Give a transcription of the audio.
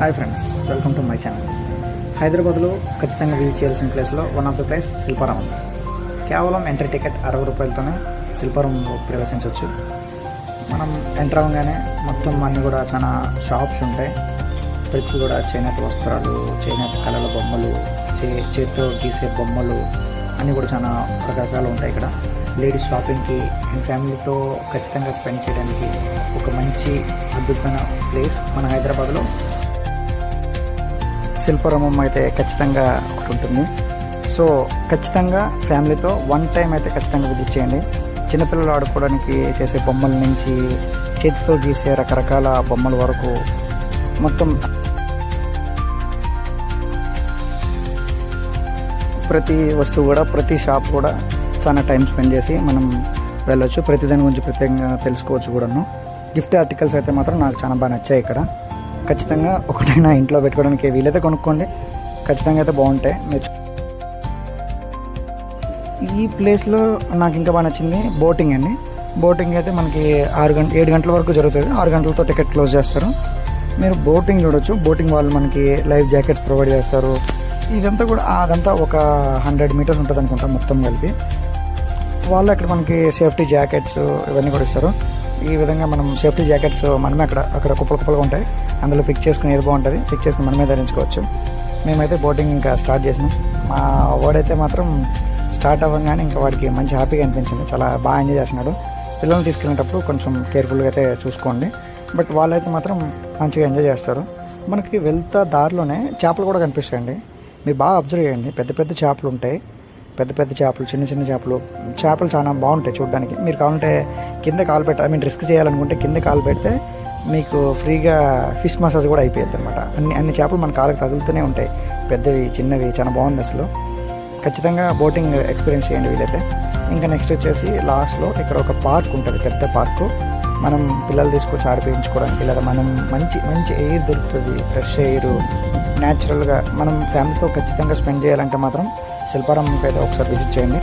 Hi friends, welcome to my channel. హైదరాబాద్లో ఖచ్చితంగా visit చేయాల్సిన ప్లేస్లో one of the place Shilparamam. కేవలం ఎంట్రీ టికెట్ 60 రూపాయలతోనే శిల్పారామంలో ప్రవేశించవచ్చు. మనం ఎంటర్ అవ్వగానే మొత్తం అన్నీ కూడా చాలా షాప్స్ ఉంటాయి. ప్రతి కూడా చేనేత వస్త్రాలు, చేనేత కళల బొమ్మలు, చేతితో గీసే బొమ్మలు అన్నీ కూడా చాలా రకరకాలు ఉంటాయి. ఇక్కడ లేడీస్ షాపింగ్కి అండ్ ఫ్యామిలీతో ఖచ్చితంగా స్పెండ్ చేయడానికి ఒక మంచి అద్భుతమైన ప్లేస్ మన హైదరాబాద్లో శిల్పారామం అయితే ఖచ్చితంగా ఒకటి ఉంటుంది. సో ఖచ్చితంగా ఫ్యామిలీతో వన్ టైం అయితే ఖచ్చితంగా విజిట్ చేయండి. చిన్నపిల్లలు ఆడుకోవడానికి చేసే బొమ్మల నుంచి చేతితో గీసే రకరకాల బొమ్మల వరకు మొత్తం ప్రతి వస్తువు కూడా, ప్రతి షాప్ కూడా చాలా టైం స్పెండ్ చేసి మనం వెళ్ళొచ్చు. ప్రతి దాని గురించి ప్రత్యేకంగా తెలుసుకోవచ్చు కూడాను. గిఫ్ట్ ఆర్టికల్స్ అయితే మాత్రం నాకు చాలా బాగా నచ్చాయి. ఇక్కడ ఖచ్చితంగా ఒకటైనా ఇంట్లో పెట్టుకోవడానికి వీలైతే కొనుక్కోండి, ఖచ్చితంగా అయితే బాగుంటాయి. ఈ ప్లేస్లో నాకు ఇంకా బాగా నచ్చింది బోటింగ్ అండి. బోటింగ్ అయితే మనకి 7 గంటల వరకు జరుగుతుంది. 6 గంటలతో టికెట్ క్లోజ్ చేస్తారు. మీరు బోటింగ్ చూడొచ్చు. బోటింగ్ వాళ్ళు మనకి లైఫ్ జాకెట్స్ ప్రొవైడ్ చేస్తారు. ఇదంతా కూడా అదంతా ఒక 100 మీటర్స్ ఉంటుంది అనుకుంటా మొత్తం కలిపి. వాళ్ళు అక్కడ మనకి సేఫ్టీ జాకెట్స్ ఇవన్నీ కూడా ఇస్తారు. ఈ విధంగా మనం సేఫ్టీ జాకెట్స్ మనమే అక్కడ కుప్పలుగా ఉంటాయి. అందులో పిక్ చేసుకుని ఏది బాగుంటుంది పిక్ చేసుకుని మనమే ధరించుకోవచ్చు. మేమైతే బోటింగ్ ఇంకా స్టార్ట్ చేసినాం. మా వాడైతే మాత్రం స్టార్ట్ అవ్వగానే ఇంకా వాడికి మంచి హ్యాపీగా అనిపించింది. చాలా బాగా ఎంజాయ్ చేస్తున్నాడు. పిల్లల్ని తీసుకెళ్ళేటప్పుడు కొంచెం కేర్ఫుల్గా అయితే చూసుకోండి. బట్ వాళ్ళైతే మాత్రం మంచిగా ఎంజాయ్ చేస్తారు. మనకి వెళ్తా దారిలోనే చేపలు కూడా కనిపిస్తాయండి. మీరు బాగా అబ్జర్వ్ చేయండి. పెద్ద పెద్ద చేపలు ఉంటాయి, పెద్ద పెద్ద చేపలు, చిన్న చిన్న చేపలు చాలా బాగుంటాయి చూడడానికి. మీరు కావాలంటే కింద కాలు రిస్క్ చేయాలనుకుంటే కింద కాలు పెడితే మీకు ఫ్రీగా ఫిష్ మసాజ్ కూడా అయిపోయింది అనమాట. అన్ని చేపలు మన కాళ్ళకి తగులుతూనే ఉంటాయి, పెద్దవి చిన్నవి. చాలా బాగుంది అసలు. ఖచ్చితంగా బోటింగ్ ఎక్స్పీరియన్స్ చేయండి వీలైతే. ఇంకా నెక్స్ట్ వచ్చేసి లాస్ట్లో ఇక్కడ ఒక పార్క్ ఉంటుంది, పెద్ద పార్కు. మనం పిల్లలు తీసుకొచ్చి ఆడిపించుకోవడానికి, లేదా మనం మంచి ఎయిర్ దొరుకుతుంది, ఫ్రెష్ ఎయిర్ న్యాచురల్గా మనం ఫ్యామిలీతో ఖచ్చితంగా స్పెండ్ చేయాలంటే మాత్రం శిల్పారామంకి అయితే ఒకసారి విజిట్ చేయండి.